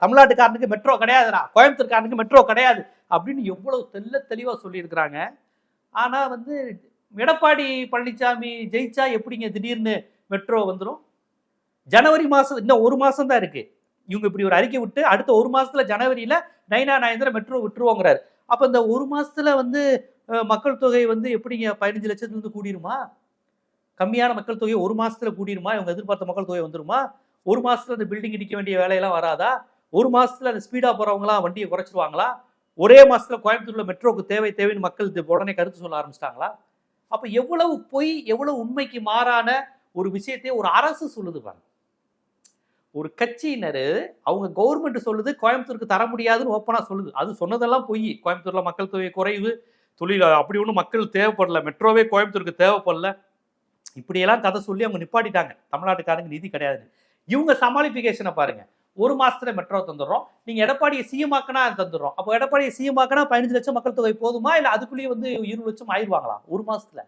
தமிழ்நாட்டுக்காரனுக்கு metro கிடையாதுடா, கோயம்புத்தூர்காரனுக்கு metro கிடையாது அப்படின்னு எவ்வளவு தெளிவா சொல்லியிருக்கிறாங்க. ஆனா வந்து எடப்பாடி பழனிசாமி ஜெயிச்சா எப்படிங்க திடீர்னு மெட்ரோ வந்துடும்? ஜனவரி மாசம், இன்னும் ஒரு மாசம் தான் இருக்கு. இவங்க இப்படி ஒரு அறிக்கை விட்டு அடுத்த ஒரு மாசத்துல ஜனவரியில நைனா நாயந்திர மெட்ரோ விட்டுருவோங்கிறாரு. அப்ப இந்த ஒரு மாசத்துல வந்து மக்கள் தொகை வந்து எப்படிங்க 15 லட்சத்துல இருந்து கூடிருமா? கம்மியான மக்கள் தொகை ஒரு மாசத்துல கூடிருமா? இவங்க எதிர்பார்த்த மக்கள் தொகை வந்துருமா? ஒரு மாசத்துல அந்த பில்டிங் இடிக்க வேண்டிய வேலையெல்லாம் வராதா? ஒரு மாசத்துல அந்த ஸ்பீடா போறவங்களாம் வண்டியை குறைச்சிருவாங்களா? ஒரே மாசத்துல கோயம்புத்தூர்ல மெட்ரோக்கு தேவைன்னு மக்கள் உடனே கருத்து சொல்ல ஆரம்பிச்சிட்டாங்களா? அப்ப எவ்வளவு பொய், எவ்வளவு உண்மைக்கு மாறான ஒரு விஷயத்தை ஒரு அரசு சொல்லுது பாருங்க. ஒரு கட்சியினர் அவங்க கவர்மெண்ட் சொல்லுது கோயம்புத்தூருக்கு தர முடியாதுன்னு ஓப்பனா சொல்லுது. அது சொன்னதெல்லாம் பொய். கோயம்புத்தூர்ல மக்கள் தொகை குறைவு, தொழில் அப்படி ஒன்றும் மக்கள் தேவைப்படல, மெட்ரோவே கோயம்புத்தூருக்கு தேவைப்படல, இப்படியெல்லாம் கதை சொல்லி அவங்க நிப்பாட்டிட்டாங்க. தமிழ்நாட்டுக்காரங்க நிதி கிடையாது. இவங்க சமாளிபிகேஷனை பாருங்க. ஒரு மாசத்துல மெட்ரோ தந்துடுறோம், நீங்க எடப்பாடியை சிஎம் ஆக்கினா தந்துடுறோம். அப்போ எடப்பாடியை சிஎம் ஆக்கினா 15 லட்சம் மக்கள் தொகை போதுமா, இல்ல அதுக்குள்ளேயே வந்து 20 லட்சம் ஆயிடுவாங்களா ஒரு மாசத்துல?